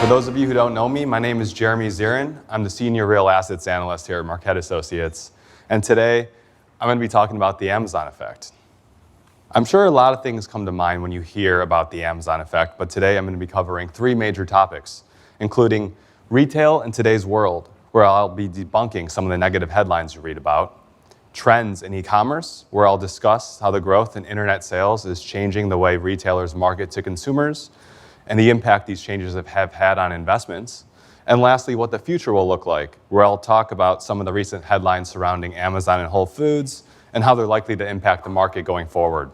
For those of you who don't know me, my name is Jeremy Zirin. I'm the Senior Real Assets Analyst here at Marquette Associates. And today, I'm going to be talking about the Amazon effect. I'm sure a lot of things come to mind when you hear about the Amazon effect, but today I'm going to be covering three major topics, including retail in today's world, where I'll be debunking some of the negative headlines you read about, trends in e-commerce, where I'll discuss how the growth in internet sales is changing the way retailers market to consumers, and the impact these changes have had on investments. And lastly, what the future will look like, where I'll talk about some of the recent headlines surrounding Amazon and Whole Foods and how they're likely to impact the market going forward.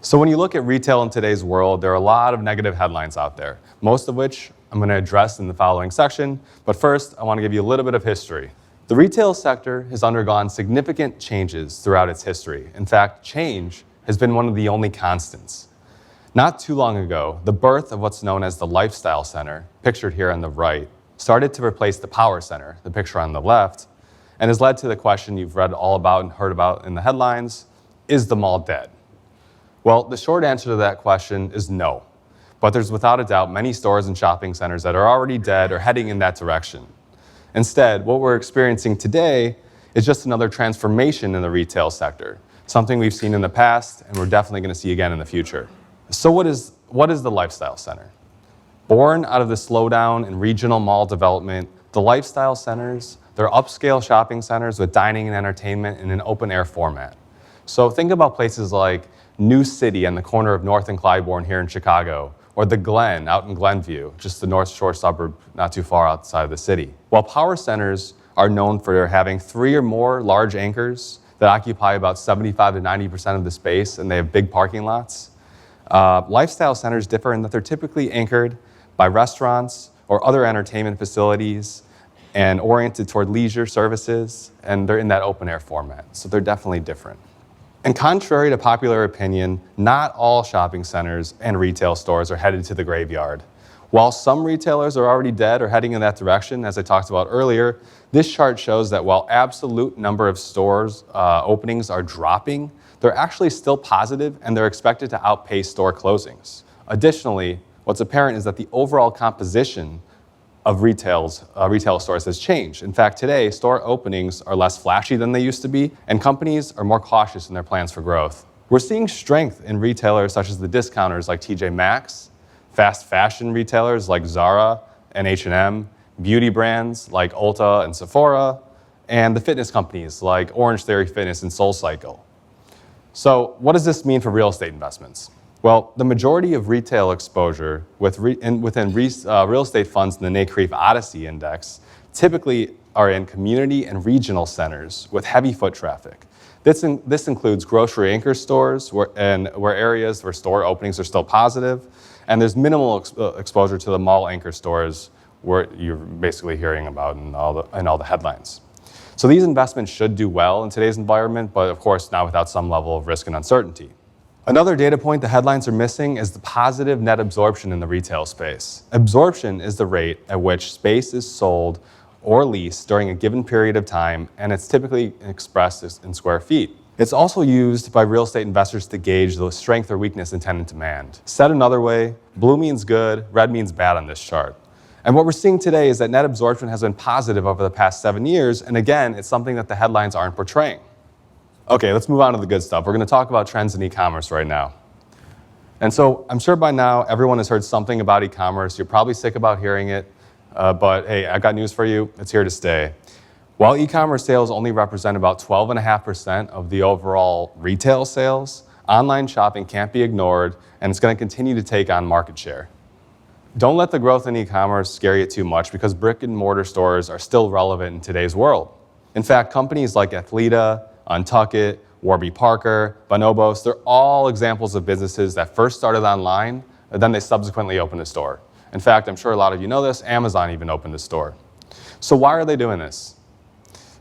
So when you look at retail in today's world, there are a lot of negative headlines out there, most of which I'm going to address in the following section. But first, I want to give you a little bit of history. The retail sector has undergone significant changes throughout its history. In fact, change has been one of the only constants. Not too long ago, the birth of what's known as the lifestyle center, pictured here on the right, started to replace the power center, the picture on the left, and has led to the question you've read all about and heard about in the headlines: is the mall dead? Well, the short answer to that question is no. But there's without a doubt many stores and shopping centers that are already dead or heading in that direction. Instead, what we're experiencing today is just another transformation in the retail sector, something we've seen in the past and we're definitely going to see again in the future. So what is the lifestyle center? Born out of the slowdown in regional mall development, the lifestyle centers, they're upscale shopping centers with dining and entertainment in an open-air format. So think about places like New City on the corner of North and Clybourne here in Chicago, or the Glen out in Glenview, just the North Shore suburb not too far outside of the city. While power centers are known for having 3 or more large anchors that occupy about 75 to 90% of the space, and they have big parking lots, lifestyle centers differ in that they're typically anchored by restaurants or other entertainment facilities and oriented toward leisure services, and they're in that open-air format, so they're definitely different. And contrary to popular opinion, not all shopping centers and retail stores are headed to the graveyard. While some retailers are already dead or heading in that direction, as I talked about earlier, this chart shows that while absolute number of stores openings are dropping, they're actually still positive and they're expected to outpace store closings. Additionally, what's apparent is that the overall composition of retail stores has changed. In fact, today, store openings are less flashy than they used to be, and companies are more cautious in their plans for growth. We're seeing strength in retailers such as the discounters like TJ Maxx, fast fashion retailers like Zara and H&M, beauty brands like Ulta and Sephora, and the fitness companies like Orange Theory Fitness and SoulCycle. So what does this mean for real estate investments? Well, the majority of retail exposure within real estate funds in the NCREIF Odyssey Index typically are in community and regional centers with heavy foot traffic. This includes grocery anchor stores where areas where store openings are still positive, and there's minimal exposure to the mall anchor stores where you're basically hearing about in all the headlines. So these investments should do well in today's environment, but of course not without some level of risk and uncertainty. Another data point the headlines are missing is the positive net absorption in the retail space. Absorption is the rate at which space is sold or leased during a given period of time, and it's typically expressed in square feet. It's also used by real estate investors to gauge the strength or weakness in tenant demand. Said another way, blue means good, red means bad on this chart. And what we're seeing today is that net absorption has been positive over the past 7 years, and again, it's something that the headlines aren't portraying. Okay, let's move on to the good stuff. We're going to talk about trends in e-commerce right now. And so I'm sure by now everyone has heard something about e-commerce. You're probably sick about hearing it, but hey, I got news for you. It's here to stay. While e-commerce sales only represent about 12.5% of the overall retail sales, online shopping can't be ignored, and it's going to continue to take on market share. Don't let the growth in e-commerce scare you too much, because brick and mortar stores are still relevant in today's world. In fact, companies like Athleta, Untuckit, Warby Parker, Bonobos, they're all examples of businesses that first started online, and then they subsequently opened a store. In fact, I'm sure a lot of you know this, Amazon even opened a store. So why are they doing this?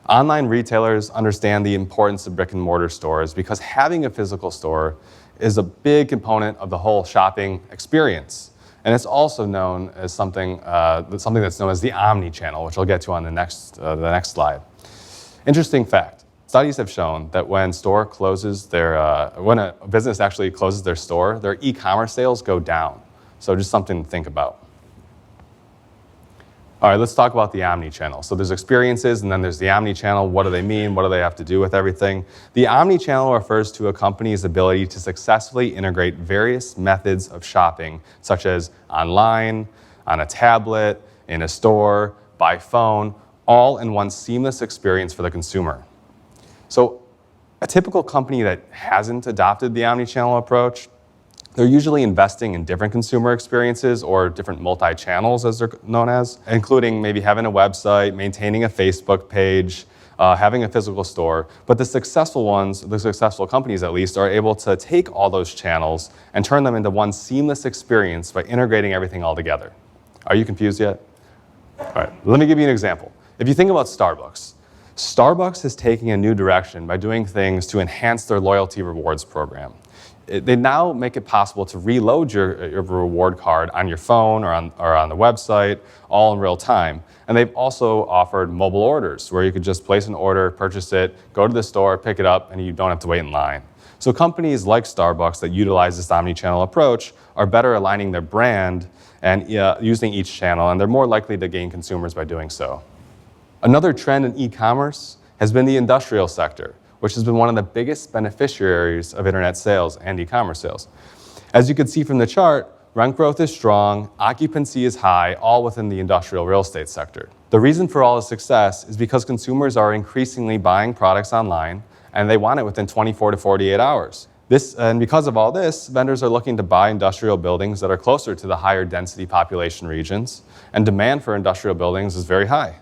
Online retailers understand the importance of brick and mortar stores because having a physical store is a big component of the whole shopping experience. And it's also known as something that's known as the Omnichannel, which I'll get to on the next slide. Interesting fact. Studies have shown that when when a business actually closes their store, their e-commerce sales go down. So just something to think about. All right, let's talk about the omnichannel. So there's experiences, and then there's the omnichannel. What do they mean? What do they have to do with everything? The omnichannel refers to a company's ability to successfully integrate various methods of shopping, such as online, on a tablet, in a store, by phone, all in one seamless experience for the consumer. So a typical company that hasn't adopted the omnichannel approach, they're usually investing in different consumer experiences or different multi-channels, as they're known as, including maybe having a website, maintaining a Facebook page, having a physical store. But the successful ones, the successful companies at least, are able to take all those channels and turn them into one seamless experience by integrating everything all together. Are you confused yet? All right, let me give you an example. If you think about Starbucks, Starbucks is taking a new direction by doing things to enhance their loyalty rewards program. They now make it possible to reload your reward card on your phone or on the website, all in real time. And they've also offered mobile orders where you could just place an order, purchase it, go to the store, pick it up, and you don't have to wait in line. So companies like Starbucks that utilize this omnichannel approach are better aligning their brand and using each channel, and they're more likely to gain consumers by doing so. Another trend in e-commerce has been the industrial sector, which has been one of the biggest beneficiaries of internet sales and e-commerce sales. As you can see from the chart, rent growth is strong, occupancy is high, all within the industrial real estate sector. The reason for all the success is because consumers are increasingly buying products online, and they want it within 24 to 48 hours. And because of all this, vendors are looking to buy industrial buildings that are closer to the higher density population regions, and demand for industrial buildings is very high.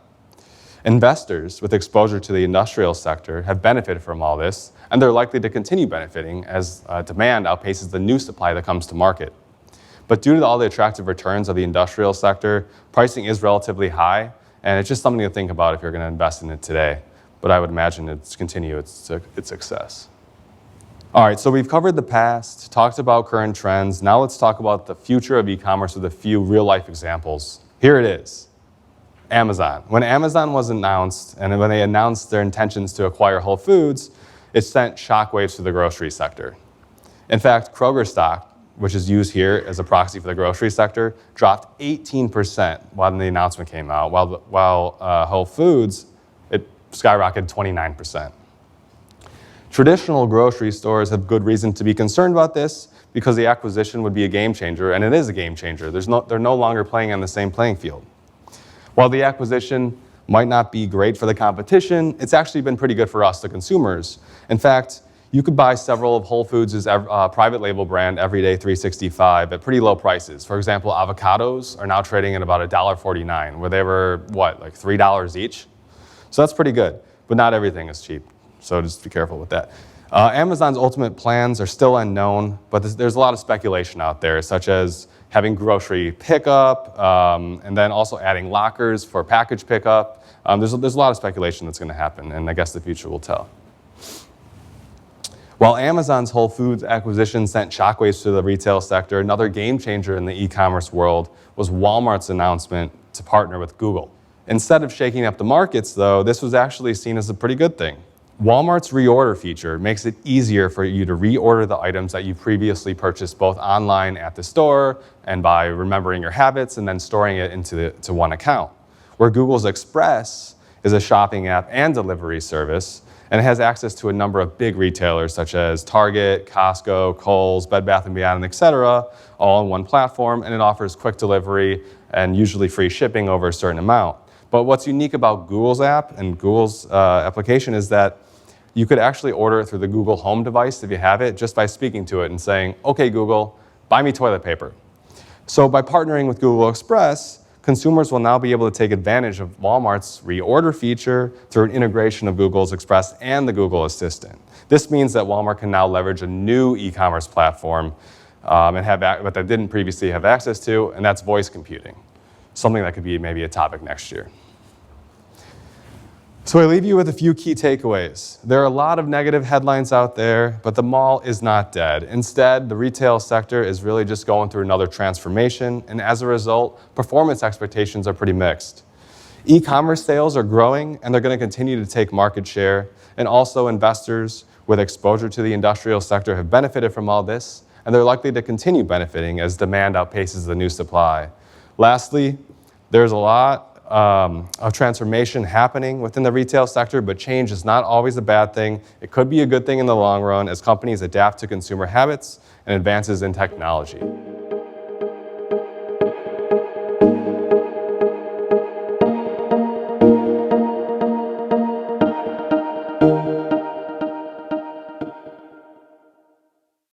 Investors with exposure to the industrial sector have benefited from all this, and they're likely to continue benefiting as demand outpaces the new supply that comes to market. But due to all the attractive returns of the industrial sector, pricing is relatively high, and it's just something to think about if you're going to invest in it today. But I would imagine it's continue its success. All right, so we've covered the past, talked about current trends. Now let's talk about the future of e-commerce with a few real-life examples. Here it is. Amazon. When Amazon was announced, and when they announced their intentions to acquire Whole Foods, it sent shockwaves to the grocery sector. In fact, Kroger stock, which is used here as a proxy for the grocery sector, dropped 18% when the announcement came out, while Whole Foods, it skyrocketed 29%. Traditional grocery stores have good reason to be concerned about this because the acquisition would be a game changer, and it is a game changer. They're no longer playing on the same playing field. While the acquisition might not be great for the competition, it's actually been pretty good for us, the consumers. In fact, you could buy several of Whole Foods' private label brand Everyday 365 at pretty low prices. For example, avocados are now trading at about $1.49, where they were, like $3 each? So that's pretty good, but not everything is cheap. So just be careful with that. Amazon's ultimate plans are still unknown, but there's a lot of speculation out there, such as having grocery pickup, and then also adding lockers for package pickup. There's a lot of speculation that's going to happen, and I guess the future will tell. While Amazon's Whole Foods acquisition sent shockwaves to the retail sector, another game changer in the e-commerce world was Walmart's announcement to partner with Google. Instead of shaking up the markets, though, this was actually seen as a pretty good thing. Walmart's reorder feature makes it easier for you to reorder the items that you previously purchased both online at the store and by remembering your habits and then storing it into one account. Where Google's Express is a shopping app and delivery service, and it has access to a number of big retailers such as Target, Costco, Kohl's, Bed Bath & Beyond, etc., all on one platform, and it offers quick delivery and usually free shipping over a certain amount. But what's unique about Google's app and Google's application is that you could actually order it through the Google Home device if you have it, just by speaking to it and saying, "Okay, Google, buy me toilet paper." So by partnering with Google Express, consumers will now be able to take advantage of Walmart's reorder feature through an integration of Google's Express and the Google Assistant. This means that Walmart can now leverage a new e-commerce platform and have what they didn't previously have access to, and that's voice computing, something that could be maybe a topic next year. So I leave you with a few key takeaways. There are a lot of negative headlines out there, but the mall is not dead. Instead, the retail sector is really just going through another transformation, and as a result, performance expectations are pretty mixed. E-commerce sales are growing, and they're going to continue to take market share. And also investors with exposure to the industrial sector have benefited from all this, and they're likely to continue benefiting as demand outpaces the new supply. Lastly, there's a lot of transformation happening within the retail sector, but change is not always a bad thing. It could be a good thing in the long run as companies adapt to consumer habits and advances in technology.